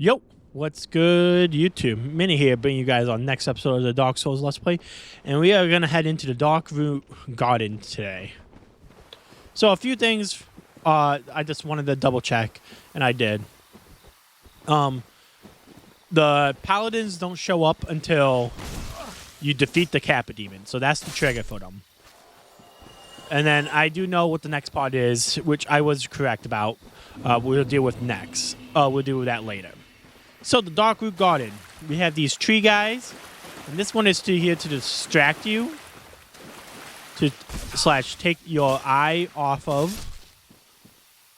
Yo, what's good, YouTube? Mini here, bringing you guys on next episode of the Dark Souls Let's Play, and we are gonna head into the Darkroot Garden today. So a few things, I just wanted to double check, and I did. The paladins don't show up until you defeat the Kappa demon, so that's the trigger for them. And then I do know what the next part is, which I was correct about. We'll deal with next. We'll deal with that later. So the Darkroot Garden, we have these tree guys, and this one is here to distract you, to take your eye off of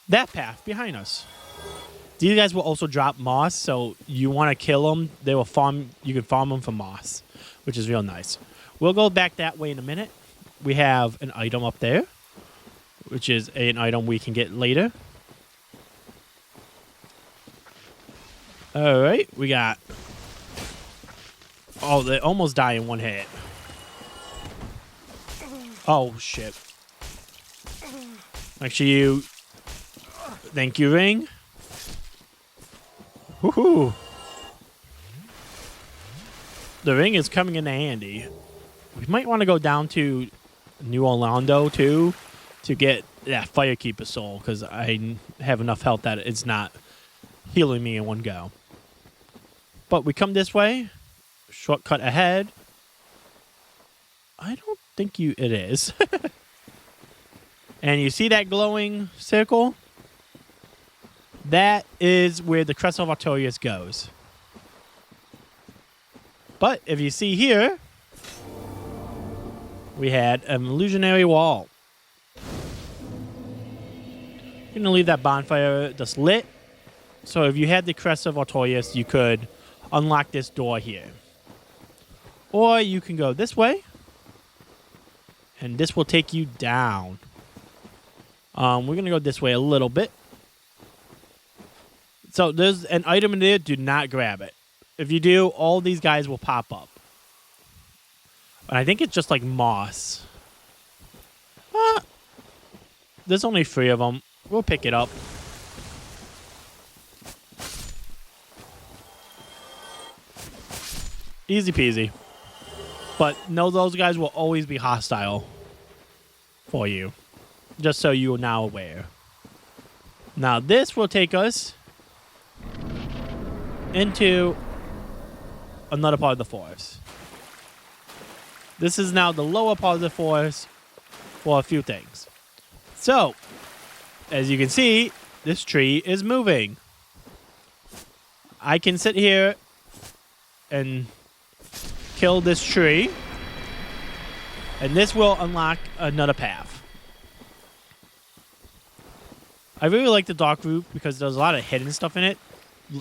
that path behind us. These guys will also drop moss, so you want to kill them. They will farm. You can farm them for moss, which is real nice. We'll go back that way in a minute. We have an item up there, which is an item we can get later. All right, we got... Oh, they almost die in one hit. Oh, shit. Actually, thank you, Ring. Woohoo! The ring is coming in handy. We might want to go down to New Orlando, too, to get that Firekeeper soul, because I have enough health that it's not healing me in one go. But we come this way. Shortcut ahead. I don't think it is. And you see that glowing circle? That is where the Crest of Artorias goes. But if you see here, we had an illusionary wall. I'm going to leave that bonfire just lit. So if you had the Crest of Artorias, you could unlock this door here. Or you can go this way. And this will take you down. We're going to go this way a little bit. So there's an item in there. Do not grab it. If you do, all these guys will pop up. And I think it's just like moss. There's only 3 of them. We'll pick it up. Easy peasy. But know those guys will always be hostile for you. Just so you are now aware. Now this will take us into another part of the forest. This is now the lower part of the forest for a few things. So, as you can see, this tree is moving. I can sit here and kill this tree, and this will unlock another path. I really like the Darkroot because there's a lot of hidden stuff in it.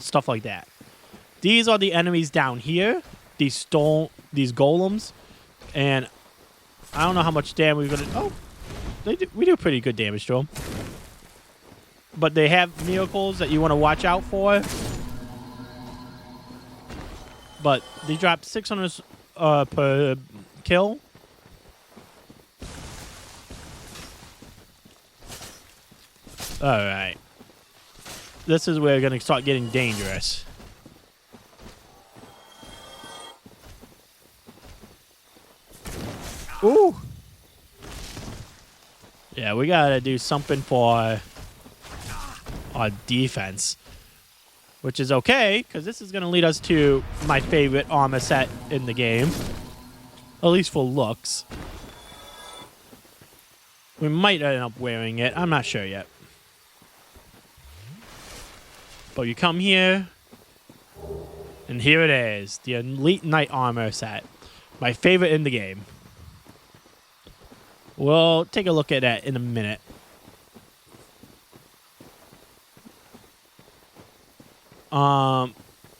Stuff like that. These are the enemies down here. These golems. And I don't know how much damage we're going to... Oh, we do pretty good damage to them. But they have miracles that you want to watch out for. But they drop 600 per kill. Alright. This is where we're going to start getting dangerous. Ooh! Yeah, we got to do something for our defense. Which is okay, because this is going to lead us to my favorite armor set in the game. At least for looks. We might end up wearing it. I'm not sure yet. But you come here, and here it is. The Elite Knight armor set. My favorite in the game. We'll take a look at that in a minute.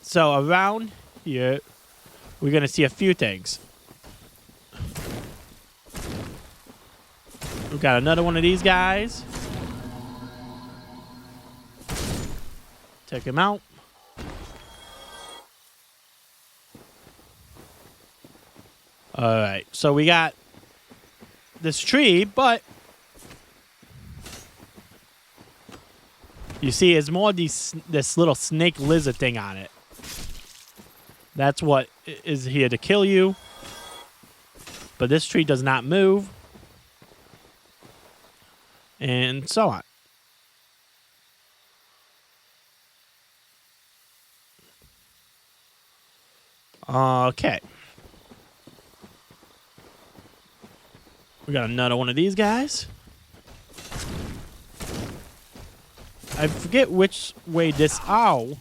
So around here, we're going to see a few things. We've got another one of these guys. Take him out. Alright, so we got this tree, but You see, it's more this little snake lizard thing on it. That's what is here to kill you. But this tree does not move. And so on. Okay. We got another one of these guys. I forget which way this... Ow.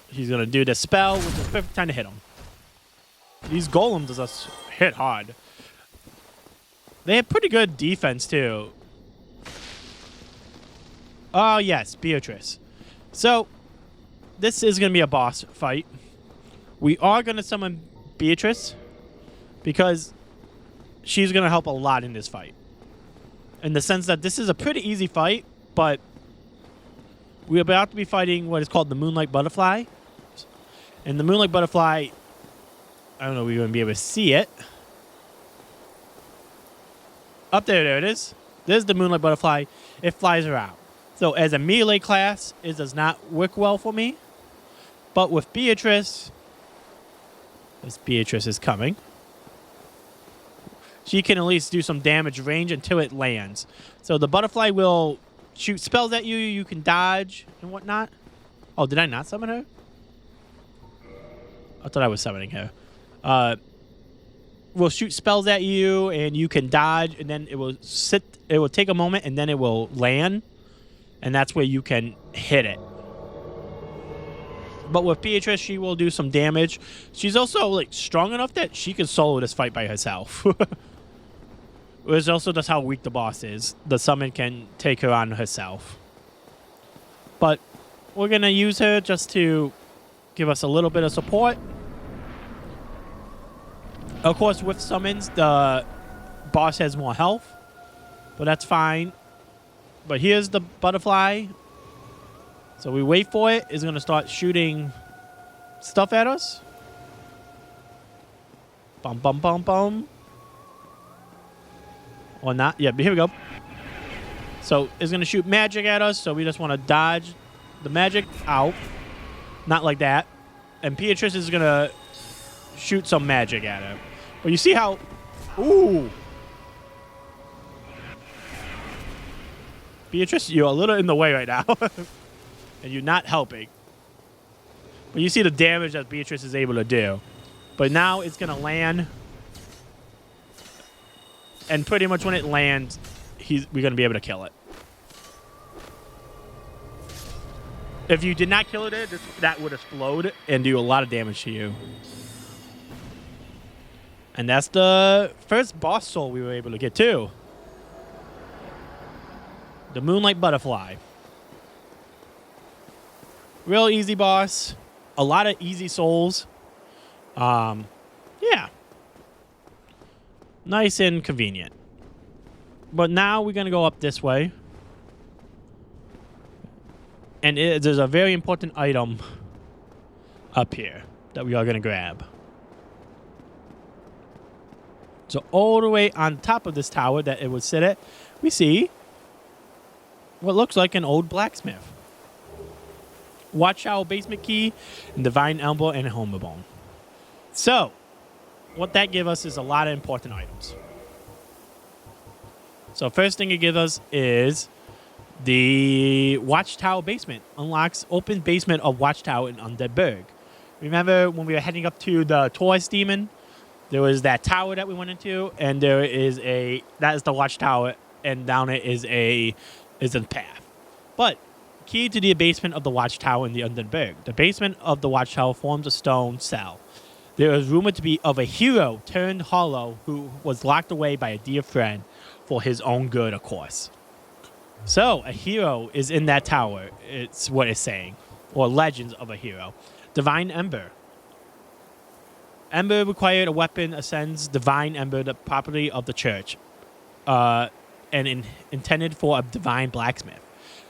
He's going to do the spell, which is perfect time to hit him. These golems just hit hard. They have pretty good defense, too. Oh, yes, Beatrice. So, this is going to be a boss fight. We are going to summon Beatrice because she's going to help a lot in this fight. In the sense that this is a pretty easy fight, but we're about to be fighting what is called the Moonlight Butterfly. And the Moonlight Butterfly, I don't know if we're going to be able to see it. Up there, there it is. There's the Moonlight Butterfly. It flies around. So as a melee class, it does not work well for me. But with Beatrice, as Beatrice is coming, she can at least do some damage range until it lands. So the butterfly will shoot spells at you. You can dodge and whatnot. Oh, did I not summon her? I thought I was summoning her. Will shoot spells at you, and you can dodge, and then it will sit. It will take a moment, and then it will land, and that's where you can hit it. But with Beatrice, she will do some damage. She's also like strong enough that she can solo this fight by herself. Which also just how weak the boss is. The summon can take her on herself. But we're going to use her just to give us a little bit of support. Of course, with summons, the boss has more health. But that's fine. But here's the butterfly. So we wait for it. It's going to start shooting stuff at us. Bum, bum, bum, bum. Or not. Yeah, here we go. So it's going to shoot magic at us. So we just want to dodge the magic out. Not like that. And Beatrice is going to shoot some magic at her. But you see how... Ooh. Beatrice, you're a little in the way right now. And you're not helping. But you see the damage that Beatrice is able to do. But now it's going to land. And pretty much when it lands, we're going to be able to kill it. If you did not kill it, that would explode and do a lot of damage to you. And that's the first boss soul we were able to get too. The Moonlight Butterfly. Real easy boss. A lot of easy souls. Yeah. Nice and convenient. But now we're going to go up this way. And there's a very important item up here that we are going to grab. So all the way on top of this tower that it would sit at, we see what looks like an old blacksmith. Watchtower basement key, and divine elbow, and a homeward bone. So, what that gives us is a lot of important items. So, first thing it gives us is the Watchtower basement. Unlocks open basement of Watchtower in Undead Burg. Remember when we were heading up to the Taurus demon? There was that tower that we went into, and there is that is the Watchtower, and down it is a path. But key to the basement of the Watchtower in the Undead Burg. The basement of the Watchtower forms a stone cell. There is rumored to be of a hero turned hollow who was locked away by a dear friend for his own good, of course. So, a hero is in that tower. It's what it's saying. Or legends of a hero. Divine Ember. Ember required a weapon ascends Divine Ember, the property of the church. And intended for a divine blacksmith.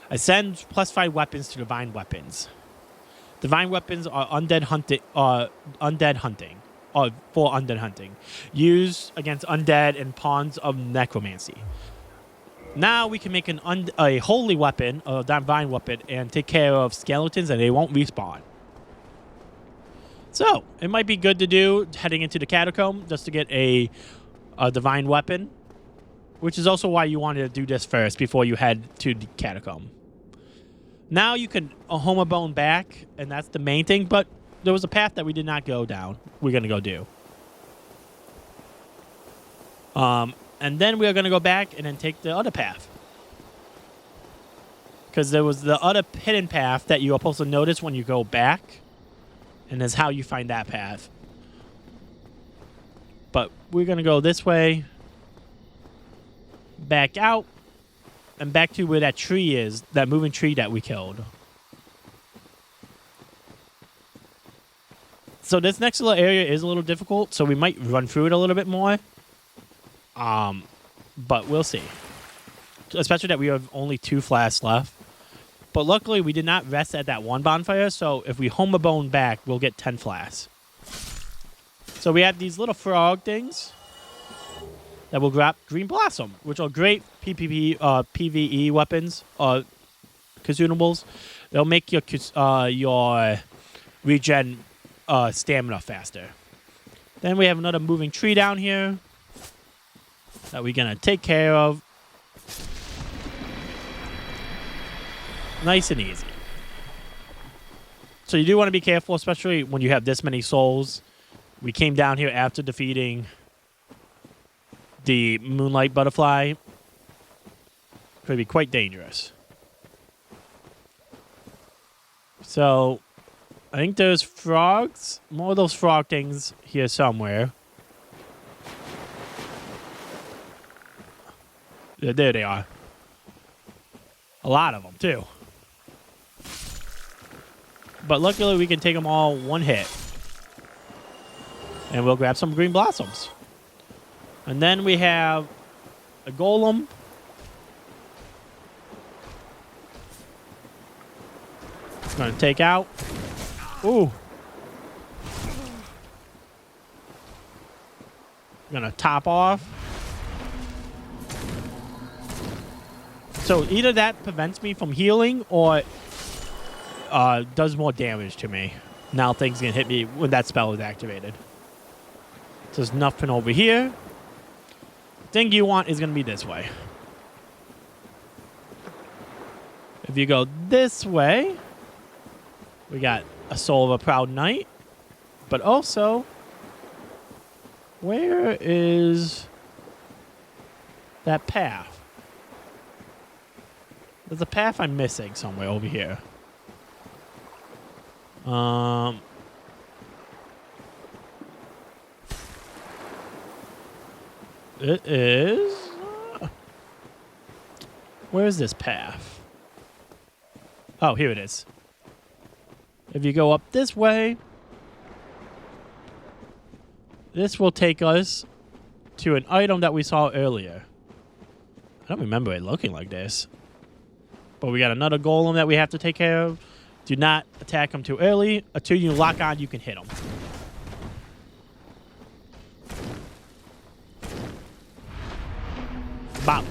Ascend +5 weapons to divine weapons. Divine weapons are undead hunting. for undead hunting. Used against undead and pawns of necromancy. Now we can make a holy weapon, a divine weapon, and take care of skeletons and they won't respawn. So, it might be good to do heading into the catacomb just to get a divine weapon. Which is also why you wanted to do this first before you head to the catacomb. Now you can home a bone back, and that's the main thing, but there was a path that we did not go down. We're going to go do. And then we are going to go back and then take the other path. Because there was the other hidden path that you are supposed to notice when you go back. And that's how you find that path. But we're going to go this way. Back out. And back to where that tree is. That moving tree that we killed. So this next little area is a little difficult. So we might run through it a little bit more. But we'll see. Especially that we have only 2 flasks left. But luckily, we did not rest at that one bonfire. So if we home a bone back, we'll get 10 flasks. So we have these little frog things that will grab green blossom, which are great PvE weapons, consumables. They'll make your regen stamina faster. Then we have another moving tree down here that we're gonna take care of. Nice and easy. So you do want to be careful, especially when you have this many souls. We came down here after defeating the moonlight butterfly. Could be quite dangerous. So, I think there's frogs. More of those frog things here somewhere. Yeah, there they are. A lot of them, too. But luckily, we can take them all one hit. And we'll grab some green blossoms. And then we have a golem. Going to take out. Ooh. Going to top off. So either that prevents me from healing or does more damage to me. Now things can hit me when that spell is activated. So there's nothing over here. Thing you want is going to be this way. If you go this way, we got a soul of a proud knight. But also, where is that path? There's a path I'm missing somewhere over here. It is... where is this path? Oh, here it is. If you go up this way, this will take us to an item that we saw earlier. I don't remember it looking like this. But we got another golem that we have to take care of. Do not attack them too early. Until you lock on, you can hit them. Bop.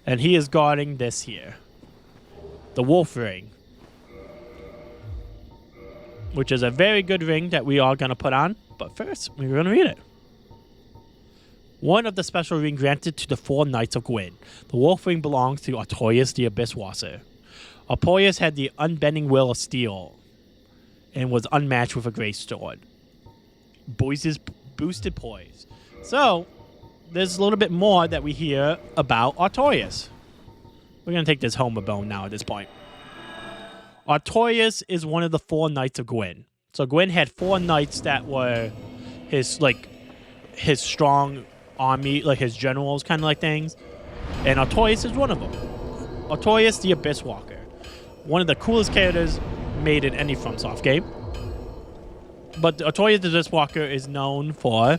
And he is guarding this here. The wolf ring. Which is a very good ring that we are going to put on. But first, we're going to read it. One of the special ring granted to the 4 Knights of Gwyn. The wolf ring belongs to Artorius the Abyss Wasser. Artorius had the unbending will of steel and was unmatched with a great sword. Boosted poise. So, there's a little bit more that we hear about Artorius. We're going to take this home a bone now at this point. Artorius is one of the 4 Knights of Gwyn. So Gwyn had 4 knights that were his strong army, like his generals kind of like things. And Artorius is one of them. Artorius the Abyss Walker. One of the coolest characters made in any FromSoft game. But Artorius the Abyss Walker is known for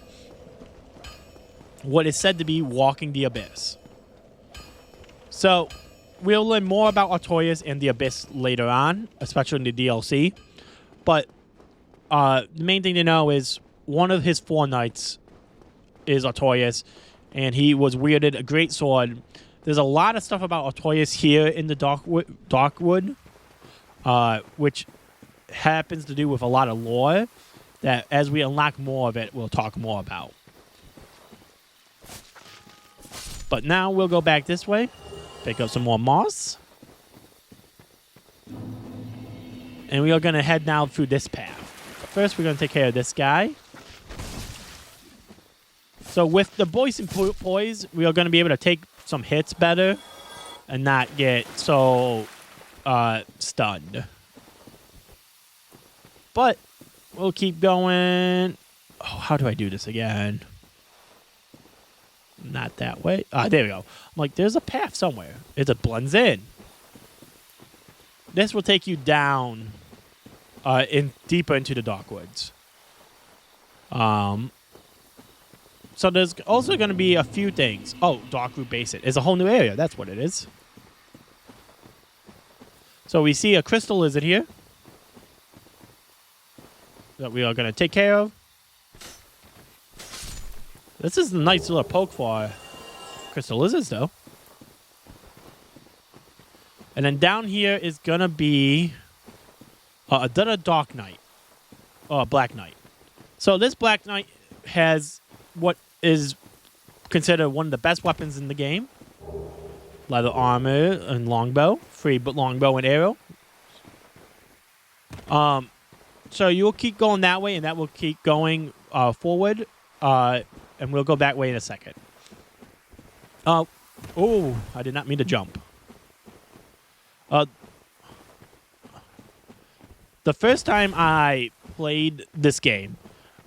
what is said to be walking the abyss. So, we'll learn more about Artorius and the Abyss later on, especially in the DLC. But the main thing to know is one of his 4 knights is Artorias, and he was wielded a great sword. There's a lot of stuff about Artorias here in the Darkwood, which happens to do with a lot of lore that as we unlock more of it, we'll talk more about. But now we'll go back this way, pick up some more moss. And we are going to head now through this path. First, we're going to take care of this guy. So with the Boys and Poise, we are going to be able to take some hits better and not get so stunned. But we'll keep going. Oh, how do I do this again? Not that way. There we go. I'm like, there's a path somewhere. It blends in. This will take you down deeper into the Darkwoods. So there's also going to be a few things. Oh, Darkroot Basin. It's a whole new area. That's what it is. So we see a crystal lizard here that we are going to take care of. This is a nice little poke for crystal lizards, though. And then down here is going to be another Dark Knight. Black Knight. So this Black Knight has what is considered one of the best weapons in the game. Leather armor and longbow. Free longbow and arrow. So you'll keep going that way, and that will keep going forward. And we'll go that way in a second. Oh, I did not mean to jump. The first time I played this game,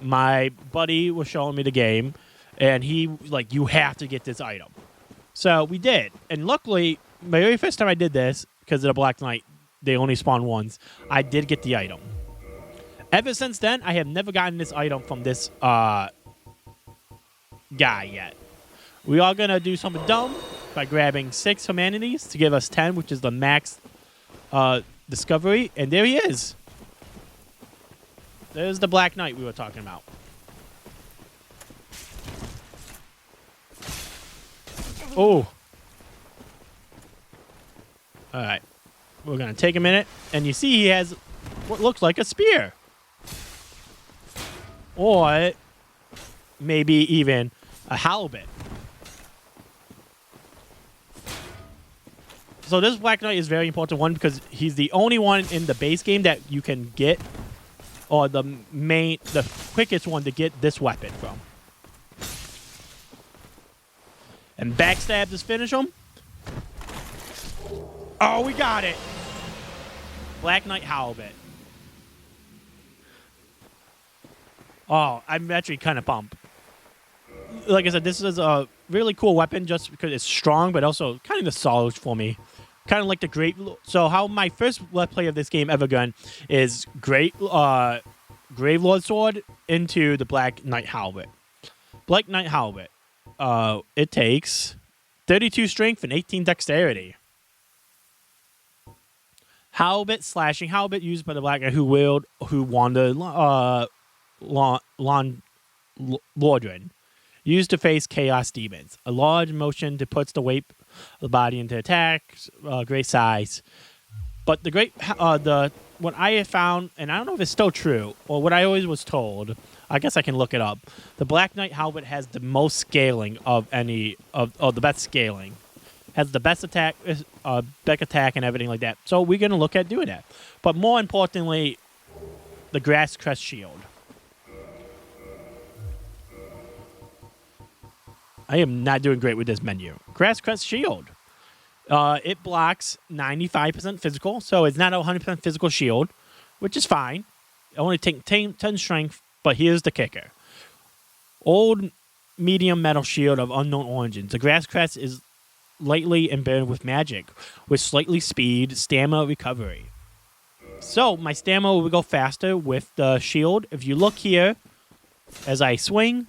my buddy was showing me the game, and he was like, you have to get this item. So we did. And luckily, my very first time I did this, because of the Black Knight, they only spawn once, I did get the item. Ever since then, I have never gotten this item from this guy yet. We are going to do something dumb by grabbing 6 humanities to give us 10, which is the max discovery. And there he is. There's the Black Knight we were talking about. Oh. Alright. We're going to take a minute. And you see he has what looks like a spear. Or maybe even a halberd. So this Black Knight is very important one because he's the only one in the base game that you can get, or the quickest one to get this weapon from. And backstab to finish him. Oh, we got it. Black Knight halberd. Oh, I'm actually kind of pumped. Like I said, this is a really cool weapon just because it's strong, but also kind of nostalgic for me. Kind of like the Great... So how my first Let's Play of this game ever gone is Gravelord Sword into the Black Knight halberd. Black Knight halberd. It takes 32 strength and 18 dexterity. Halberd, slashing halberd used by the Black Knight who won the Lordran. Used to face chaos demons. A large motion that puts the weight of the body into attacks. Great size. But what I have found, and I don't know if it's still true, or what I always was told, I guess I can look it up. The Black Knight halberd has the most scaling of any of the best scaling. Has the best attack, back attack, and everything like that. So we're gonna look at doing that. But more importantly, the Grass Crest Shield. I am not doing great with this menu. Grass Crest Shield. It blocks 95% physical, so it's not a 100% physical shield, which is fine. It only takes 10 strength, but here's the kicker. Old medium metal shield of unknown origins. The Grass Crest is lightly embedded with magic, with slightly speed, stamina, recovery. So my stamina will go faster with the shield. If you look here, as I swing,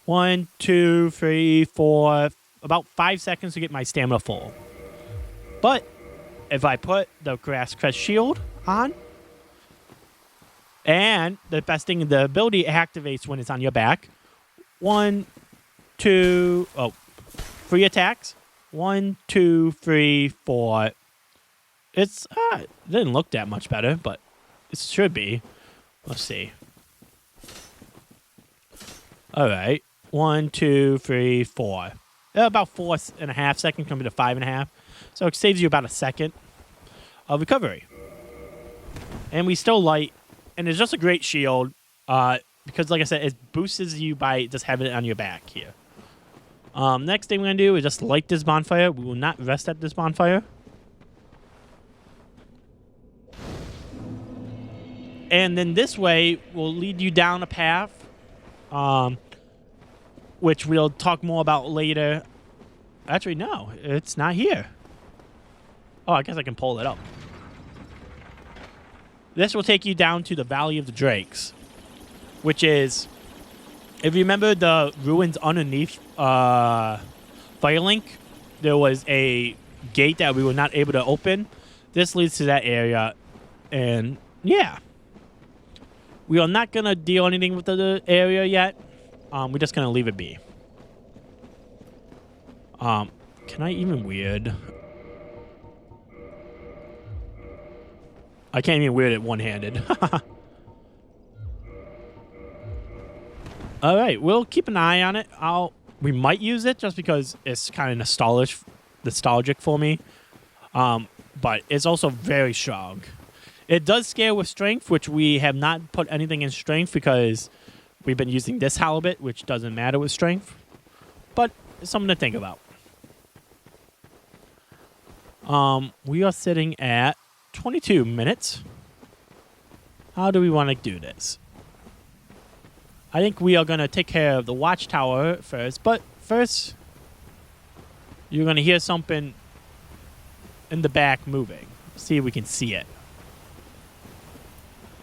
1, 2, 3, 4, about 5 seconds to get my stamina full. But if I put the Grass Crest Shield on, And the best thing, the ability activates when it's on your back. 1, 2, 3 attacks. 1, 2, 3, 4. It's it didn't look that much better, but it should be. Let's see. All right. 1, 2, 3, 4. About 4.5 seconds compared to 5.5. So it saves you about a second of recovery. And we still light. And it's just a great shield. Because like I said, it boosts you by just having it on your back here. Next thing we're going to do is just light this bonfire. We will not rest at this bonfire. And then this way will lead you down a path. Which we'll talk more about later. Actually, no. It's not here. Oh, I guess I can pull it up. This will take you down to the Valley of the Drakes. Which is, if you remember the ruins underneath Firelink, there was a gate that we were not able to open. This leads to that area. And, yeah. We are not going to deal anything with the area yet. We're just going to leave it be. Can I even weird? I can't even weird it one-handed. All right, we'll keep an eye on it. We might use it just because it's kind of nostalgic for me. But it's also very strong. It does scale with strength, which we have not put anything in strength because we've been using this halibut, which doesn't matter with strength. But it's something to think about. We are sitting at 22 minutes. How do we want to do this? I think we are going to take care of the watchtower first. But first, you're going to hear something in the back moving. See if we can see it.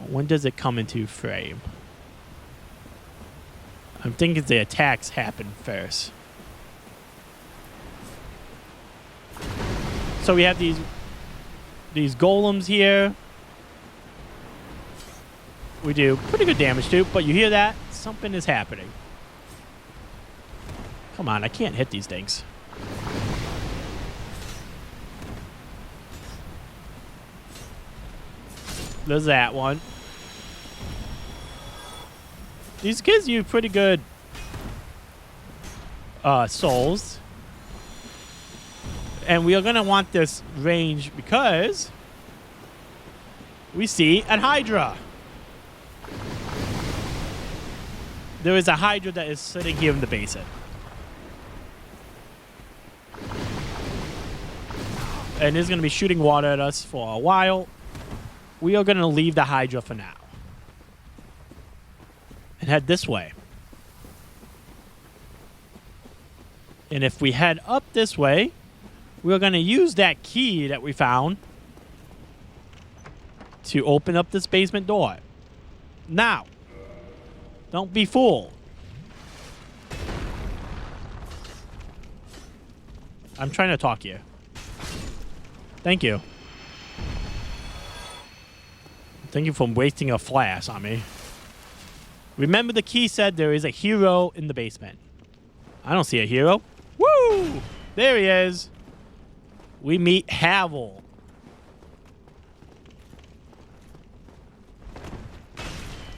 When does it come into frame? I'm thinking the attacks happen first. So we have these golems here. We do pretty good damage too, but you hear that? Something is happening. Come on, I can't hit these things. There's that one. These gives you pretty good souls. And we are going to want this range because we see a Hydra. There is a Hydra that is sitting here in the basin. And it's going to be shooting water at us for a while. We are going to leave the Hydra for now. And head this way. And if we head up this way, we're going to use that key that we found to open up this basement door. Now, don't be fooled. I'm trying to talk you. Thank you. Thank you for wasting a flash on me. Remember the key said there is a hero in the basement. I don't see a hero. Woo! There he is. We meet Havel.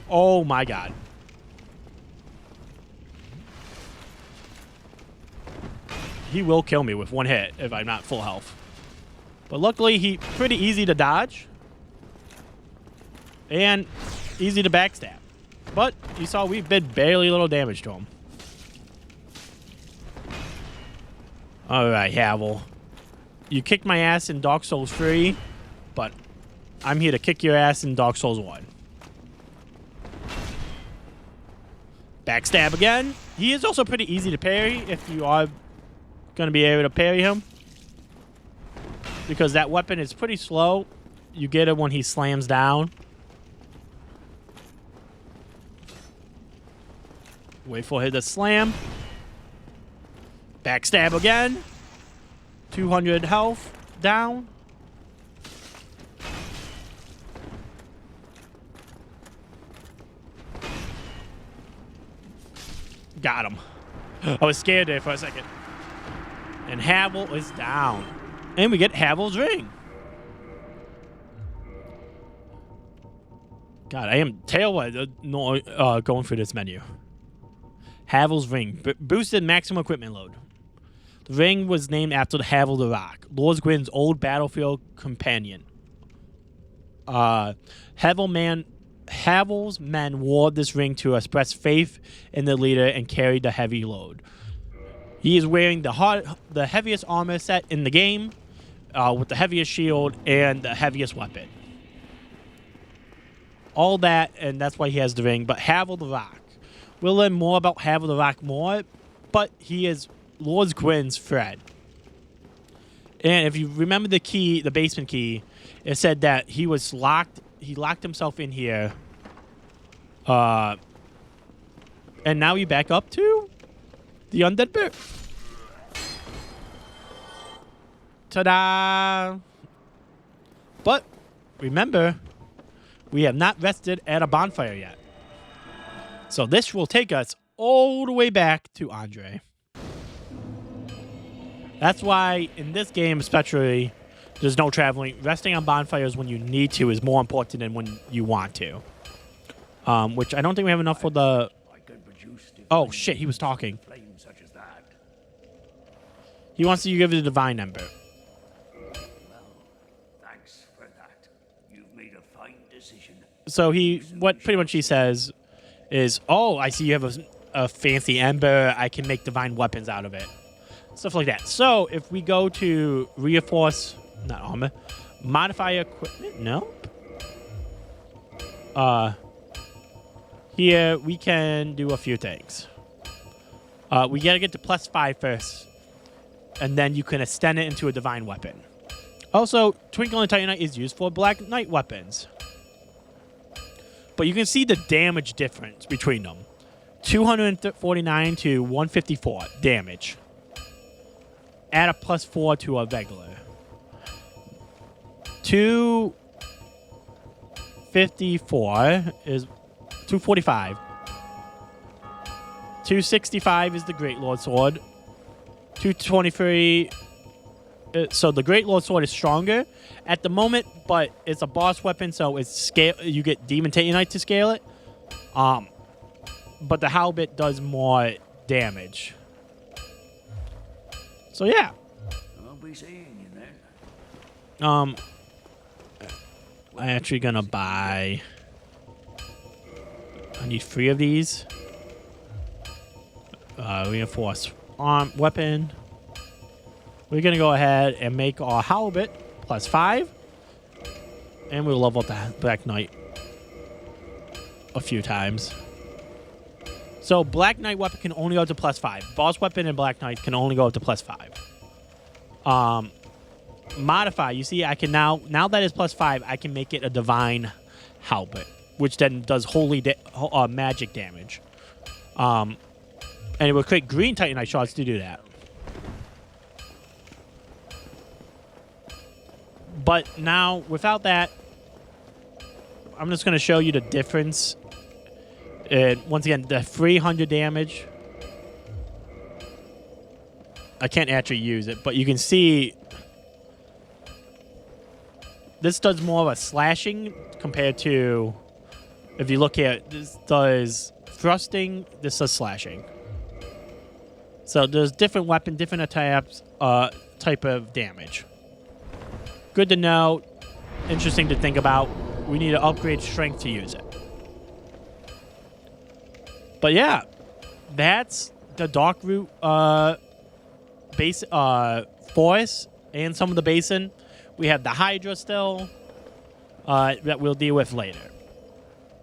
Oh my god. He will kill me with one hit if I'm not full health. But luckily, he's pretty easy to dodge. And easy to backstab. But you saw we did barely little damage to him. Alright, Havel. You kicked my ass in Dark Souls 3, but I'm here to kick your ass in Dark Souls 1. Backstab again. He is also pretty easy to parry if you are going to be able to parry him. Because that weapon is pretty slow. You get it when he slams down. Wait for him to slam. Backstab again. 200 health down. Got him. I was scared there for a second. And Havel is down. And we get Havel's ring. God, I am terrible going through this menu. Havel's ring. Boosted maximum equipment load. The ring was named after the Havel the Rock, Lord Gwyn's old battlefield companion. Havel's men wore this ring to express faith in the leader and carried the heavy load. He is wearing the heaviest armor set in the game, with the heaviest shield and the heaviest weapon. All that, and that's why he has the ring. But Havel the Rock. We'll learn more about Havel the Rock more, but he is Lord Gwyn's friend. And if you remember the key, the basement key, it said that he was locked. He locked himself in here. And now you back up to the undead bear. Ta-da! But remember, we have not rested at a bonfire yet. So this will take us all the way back to Andre. That's why in this game especially, there's no traveling. Resting on bonfires when you need to is more important than when you want to. Which I don't think we have enough for the... Oh shit, he was talking. He wants you to give it a divine ember. So what pretty much he says is, oh, I see you have a fancy ember. I can make divine weapons out of it. Stuff like that. So if we go to reinforce, not armor, modify equipment, nope. Here we can do a few things. We gotta get to +5 first, and then you can extend it into a divine weapon. Also, Twinkling Titanite is used for Black Knight weapons. But you can see the damage difference between them. 249 to 154 damage. Add a +4 to a regular. 254 is 245. 265 is the Great Lord Sword. 223. So the Great Lord Sword is stronger at the moment, but it's a boss weapon, so it's scale. You get Demon Titanite to scale it. But the halberd does more damage. So yeah. I'll be seeing you then. I'm actually gonna buy. I need 3 of these. Reinforce weapon. We're going to go ahead and make our halberd +5. And we'll level up the Black Knight a few times. So Black Knight weapon can only go up to +5. Boss weapon and Black Knight can only go up to +5. Modify. You see, I can now that it's +5, I can make it a divine halberd, which then does holy magic damage. And it will create green Titanite shards to do that. But now, without that, I'm just going to show you the difference. Once again, the 300 damage. I can't actually use it, but you can see this does more of a slashing compared to, if you look at, this does thrusting, this does slashing. So there's different weapon, different attacks, type of damage. Good to know. Interesting to think about. We need to upgrade strength to use it. But yeah, that's the Darkroot base forest and some of the basin. We have the Hydra still that we'll deal with later.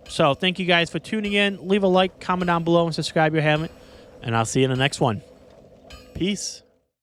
So thank you guys for tuning in. Leave a like, comment down below, and subscribe if you haven't. And I'll see you in the next one. Peace.